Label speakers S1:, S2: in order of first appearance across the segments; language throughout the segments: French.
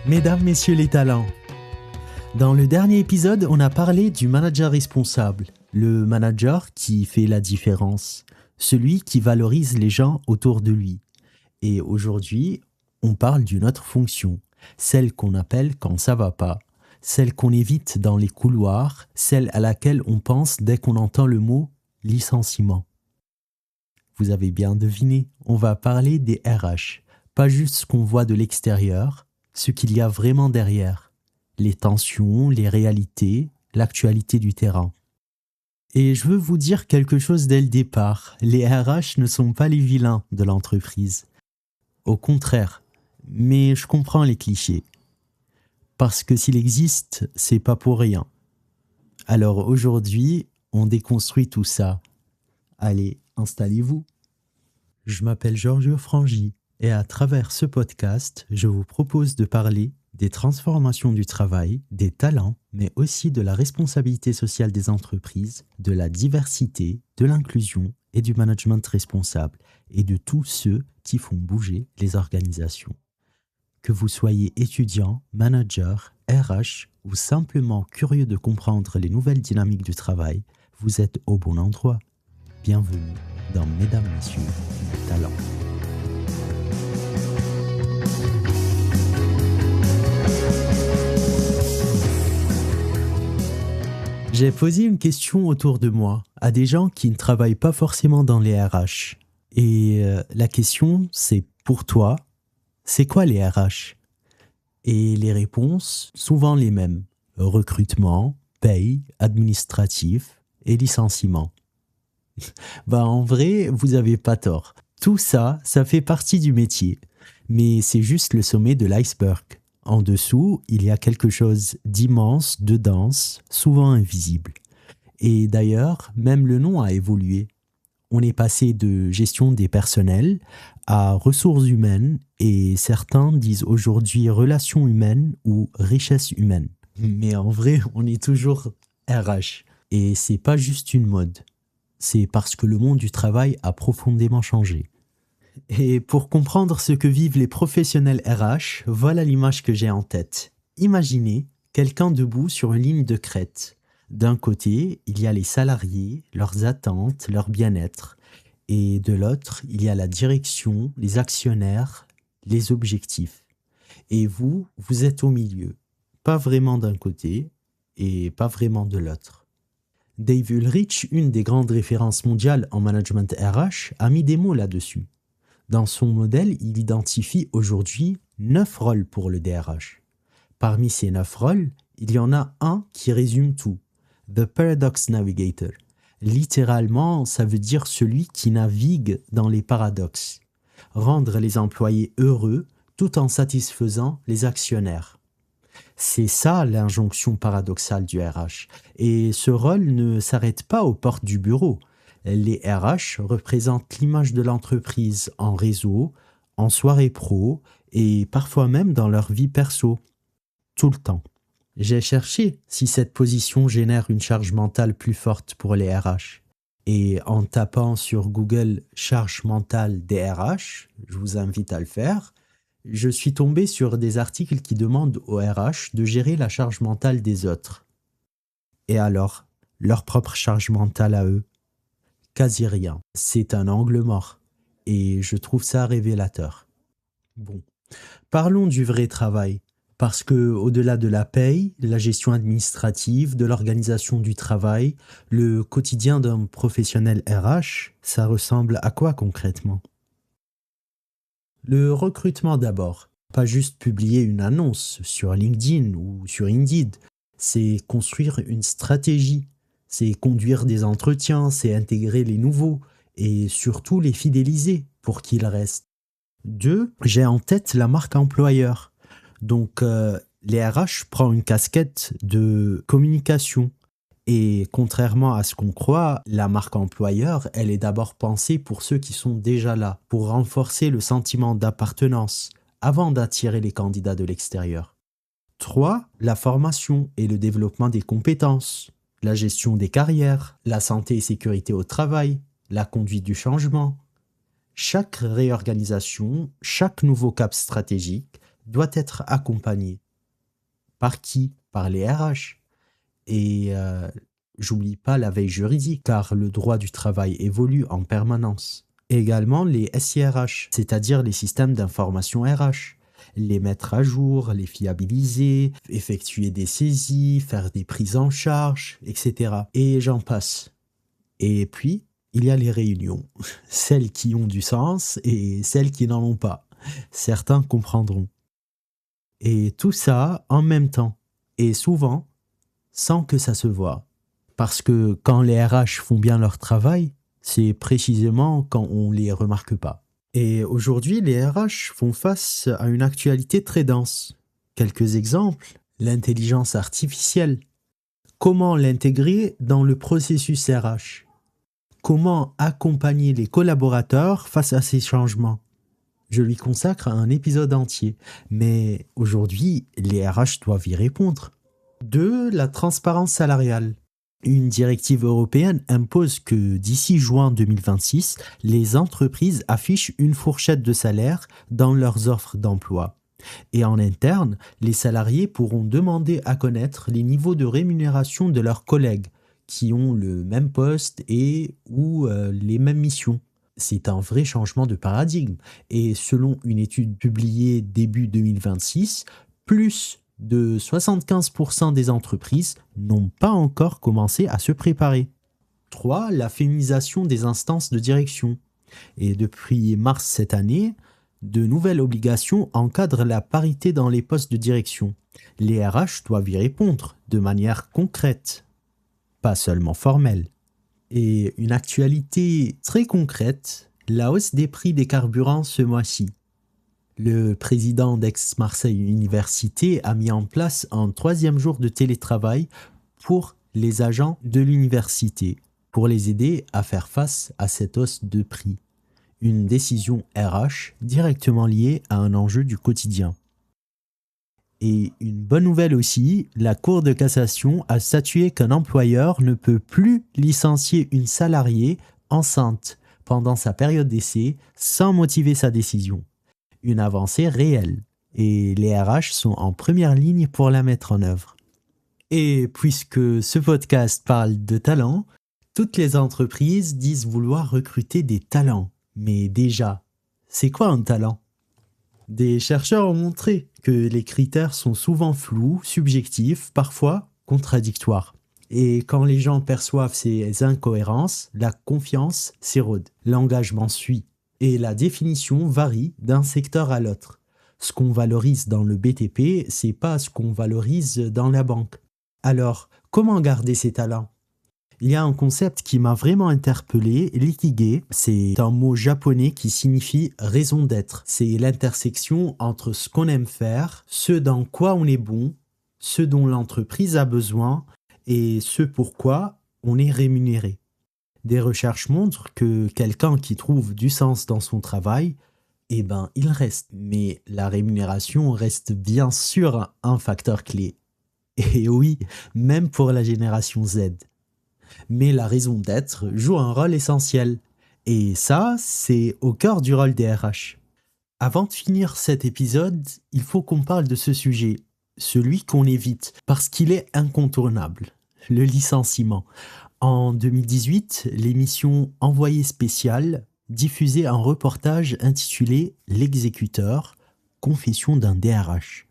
S1: Mesdames, messieurs les talents, dans le dernier épisode, on a parlé du manager responsable, le manager qui fait la différence, celui qui valorise les gens autour de lui. Et aujourd'hui, on parle d'une autre fonction, celle qu'on appelle quand ça va pas, celle qu'on évite dans les couloirs, celle à laquelle on pense dès qu'on entend le mot licenciement. Vous avez bien deviné, on va parler des RH, pas juste ce qu'on voit de l'extérieur, ce qu'il y a vraiment derrière, les tensions, les réalités, l'actualité du terrain. Et je veux vous dire quelque chose dès le départ, les RH ne sont pas les vilains de l'entreprise. Au contraire, mais je comprends les clichés. Parce que s'il existe, c'est pas pour rien. Alors aujourd'hui, on déconstruit tout ça. Allez, installez-vous. Je m'appelle Giorgio Frangi et à travers ce podcast, je vous propose de parler des transformations du travail, des talents, mais aussi de la responsabilité sociale des entreprises, de la diversité, de l'inclusion et du management responsable, et de tous ceux qui font bouger les organisations. Que vous soyez étudiant, manager, RH ou simplement curieux de comprendre les nouvelles dynamiques du travail, vous êtes au bon endroit. Bienvenue dans Mesdames, Messieurs, les talents. J'ai posé une question autour de moi à des gens qui ne travaillent pas forcément dans les RH. Et la question, c'est pour toi, c'est quoi les RH ? Et les réponses, souvent les mêmes. Recrutement, paye, administratif et licenciement. En vrai, vous avez pas tort. Tout ça, ça fait partie du métier. Mais c'est juste le sommet de l'iceberg. En dessous, il y a quelque chose d'immense, de dense, souvent invisible. Et d'ailleurs, même le nom a évolué. On est passé de gestion des personnels à ressources humaines et certains disent aujourd'hui relations humaines ou richesse humaine. Mais en vrai, on est toujours RH. Et c'est pas juste une mode. C'est parce que le monde du travail a profondément changé. Et pour comprendre ce que vivent les professionnels RH, voilà l'image que j'ai en tête. Imaginez quelqu'un debout sur une ligne de crête. D'un côté, il y a les salariés, leurs attentes, leur bien-être. Et de l'autre, il y a la direction, les actionnaires, les objectifs. Et vous, vous êtes au milieu. Pas vraiment d'un côté et pas vraiment de l'autre. Dave Ulrich, une des grandes références mondiales en management RH, a mis des mots là-dessus. Dans son modèle, il identifie aujourd'hui 9 rôles pour le DRH. Parmi ces 9 rôles, il y en a un qui résume tout. The Paradox Navigator. Littéralement, ça veut dire celui qui navigue dans les paradoxes. Rendre les employés heureux tout en satisfaisant les actionnaires. C'est ça l'injonction paradoxale du RH. Et ce rôle ne s'arrête pas aux portes du bureau. Les RH représentent l'image de l'entreprise en réseau, en soirée pro et parfois même dans leur vie perso. Tout le temps. J'ai cherché si cette position génère une charge mentale plus forte pour les RH. Et en tapant sur Google « charge mentale des RH », je vous invite à le faire, je suis tombé sur des articles qui demandent aux RH de gérer la charge mentale des autres. Et alors, leur propre charge mentale à eux ? Quasi rien. C'est un angle mort. Et je trouve ça révélateur. Bon, parlons du vrai travail. Parce que, au-delà de la paye, la gestion administrative, de l'organisation du travail, le quotidien d'un professionnel RH, ça ressemble à quoi concrètement ? Le recrutement d'abord. Pas juste publier une annonce sur LinkedIn ou sur Indeed. C'est construire une stratégie. C'est conduire des entretiens, c'est intégrer les nouveaux et surtout les fidéliser pour qu'ils restent. 2, j'ai en tête la marque employeur. Donc, les RH prennent une casquette de communication. Et contrairement à ce qu'on croit, la marque employeur, elle est d'abord pensée pour ceux qui sont déjà là, pour renforcer le sentiment d'appartenance, avant d'attirer les candidats de l'extérieur. 3, la formation et le développement des compétences, la gestion des carrières, la santé et sécurité au travail, la conduite du changement. Chaque réorganisation, chaque nouveau cap stratégique doit être accompagné. Par qui? Par les RH. Et j'oublie pas la veille juridique, car le droit du travail évolue en permanence. Et également les SIRH, c'est-à-dire les systèmes d'information RH. Les mettre à jour, les fiabiliser, effectuer des saisies, faire des prises en charge, etc. Et j'en passe. Et puis, il y a les réunions, celles qui ont du sens et celles qui n'en ont pas. Certains comprendront. Et tout ça en même temps, et souvent sans que ça se voie. Parce que quand les RH font bien leur travail, c'est précisément quand on ne les remarque pas. Et aujourd'hui, les RH font face à une actualité très dense. Quelques exemples: l'intelligence artificielle. Comment l'intégrer dans le processus RH? Comment accompagner les collaborateurs face à ces changements? Je lui consacre un épisode entier, mais aujourd'hui, les RH doivent y répondre. 2. La transparence salariale. Une directive européenne impose que d'ici juin 2026, les entreprises affichent une fourchette de salaire dans leurs offres d'emploi. Et en interne, les salariés pourront demander à connaître les niveaux de rémunération de leurs collègues qui ont le même poste ou les mêmes missions. C'est un vrai changement de paradigme. Et selon une étude publiée début 2026, plus de 75% des entreprises n'ont pas encore commencé à se préparer. 3. La féminisation des instances de direction. Et depuis mars cette année, de nouvelles obligations encadrent la parité dans les postes de direction. Les RH doivent y répondre de manière concrète, pas seulement formelle. Et une actualité très concrète, la hausse des prix des carburants ce mois-ci. Le président d'Aix-Marseille Université a mis en place un 3e jour de télétravail pour les agents de l'université, pour les aider à faire face à cette hausse de prix. Une décision RH directement liée à un enjeu du quotidien. Et une bonne nouvelle aussi, la Cour de cassation a statué qu'un employeur ne peut plus licencier une salariée enceinte pendant sa période d'essai sans motiver sa décision. Une avancée réelle, et les RH sont en première ligne pour la mettre en œuvre. Et puisque ce podcast parle de talent, toutes les entreprises disent vouloir recruter des talents. Mais déjà, c'est quoi un talent? Des chercheurs ont montré que les critères sont souvent flous, subjectifs, parfois contradictoires. Et quand les gens perçoivent ces incohérences, la confiance s'érode, l'engagement suit. Et la définition varie d'un secteur à l'autre. Ce qu'on valorise dans le BTP, c'est pas ce qu'on valorise dans la banque. Alors, comment garder ces talents? Il y a un concept qui m'a vraiment interpellé, l'ikigai. C'est un mot japonais qui signifie raison d'être. C'est l'intersection entre ce qu'on aime faire, ce dans quoi on est bon, ce dont l'entreprise a besoin et ce pourquoi on est rémunéré. Des recherches montrent que quelqu'un qui trouve du sens dans son travail, il reste. Mais la rémunération reste bien sûr un facteur clé. Et oui, même pour la génération Z. Mais la raison d'être joue un rôle essentiel. Et ça, c'est au cœur du rôle des RH. Avant de finir cet épisode, il faut qu'on parle de ce sujet, celui qu'on évite, parce qu'il est incontournable, le licenciement. En 2018, l'émission Envoyé spécial diffusait un reportage intitulé L'exécuteur, confession d'un DRH.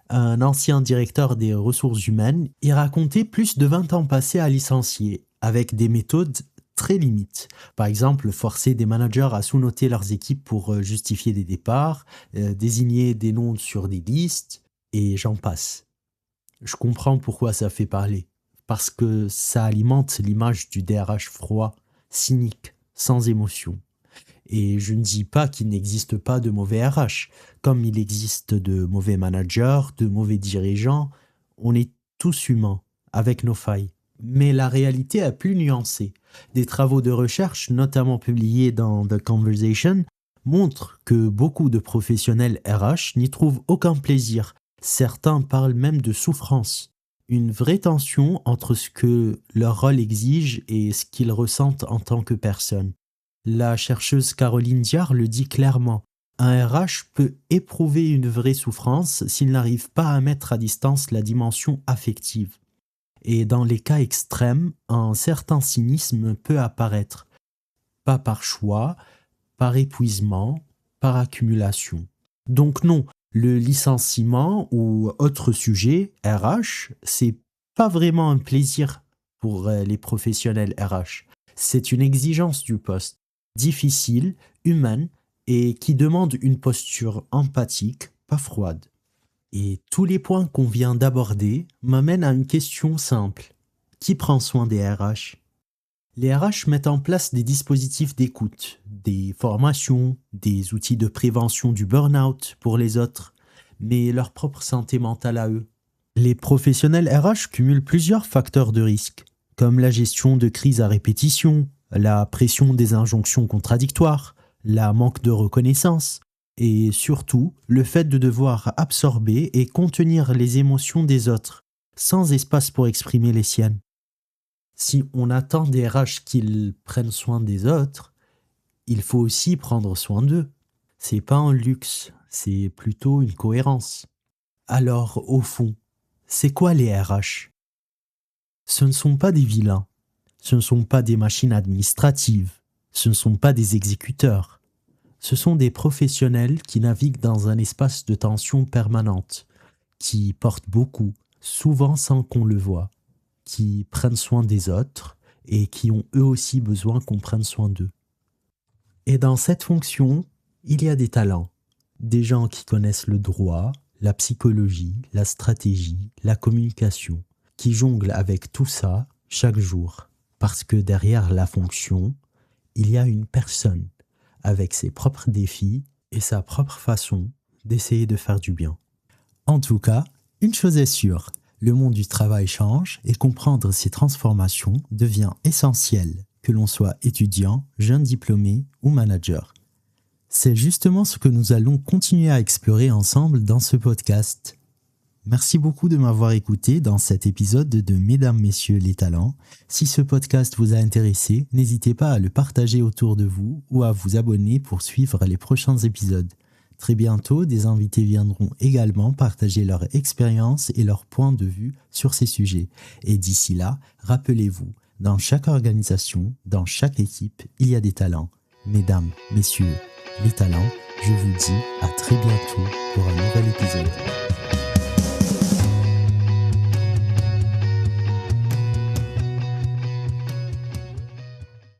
S1: Un ancien directeur des ressources humaines y racontait plus de 20 ans passés à licencier, avec des méthodes très limites. Par exemple, forcer des managers à sous-noter leurs équipes pour justifier des départs, désigner des noms sur des listes, et j'en passe. Je comprends pourquoi ça fait parler. Parce que ça alimente l'image du DRH froid, cynique, sans émotion. Et je ne dis pas qu'il n'existe pas de mauvais RH, comme il existe de mauvais managers, de mauvais dirigeants. On est tous humains, avec nos failles. Mais la réalité est plus nuancée. Des travaux de recherche, notamment publiés dans The Conversation, montrent que beaucoup de professionnels RH n'y trouvent aucun plaisir. Certains parlent même de souffrance. Une vraie tension entre ce que leur rôle exige et ce qu'ils ressentent en tant que personne. La chercheuse Caroline Diard le dit clairement. Un RH peut éprouver une vraie souffrance s'il n'arrive pas à mettre à distance la dimension affective. Et dans les cas extrêmes, un certain cynisme peut apparaître, pas par choix, par épuisement, par accumulation. Donc non, le licenciement ou autre sujet RH, c'est pas vraiment un plaisir pour les professionnels RH. C'est une exigence du poste, difficile, humaine et qui demande une posture empathique, pas froide. Et tous les points qu'on vient d'aborder m'amènent à une question simple. Qui prend soin des RH ? Les RH mettent en place des dispositifs d'écoute, des formations, des outils de prévention du burn-out pour les autres, mais leur propre santé mentale à eux. Les professionnels RH cumulent plusieurs facteurs de risque, comme la gestion de crises à répétition, la pression des injonctions contradictoires, la manque de reconnaissance, et surtout le fait de devoir absorber et contenir les émotions des autres, sans espace pour exprimer les siennes. Si on attend des RH qu'ils prennent soin des autres, il faut aussi prendre soin d'eux. C'est pas un luxe, c'est plutôt une cohérence. Alors, au fond, c'est quoi les RH ? Ce ne sont pas des vilains, ce ne sont pas des machines administratives, ce ne sont pas des exécuteurs. Ce sont des professionnels qui naviguent dans un espace de tension permanente, qui portent beaucoup, souvent sans qu'on le voie, qui prennent soin des autres et qui ont eux aussi besoin qu'on prenne soin d'eux. Et dans cette fonction, il y a des talents, des gens qui connaissent le droit, la psychologie, la stratégie, la communication, qui jonglent avec tout ça chaque jour, parce que derrière la fonction, il y a une personne avec ses propres défis et sa propre façon d'essayer de faire du bien. En tout cas, une chose est sûre, le monde du travail change et comprendre ces transformations devient essentiel, que l'on soit étudiant, jeune diplômé ou manager. C'est justement ce que nous allons continuer à explorer ensemble dans ce podcast. Merci beaucoup de m'avoir écouté dans cet épisode de Mesdames, Messieurs les talents. Si ce podcast vous a intéressé, n'hésitez pas à le partager autour de vous ou à vous abonner pour suivre les prochains épisodes. Très bientôt, des invités viendront également partager leur expérience et leur point de vue sur ces sujets. Et d'ici là, rappelez-vous, dans chaque organisation, dans chaque équipe, il y a des talents. Mesdames, Messieurs les talents, je vous dis à très bientôt pour un nouvel épisode.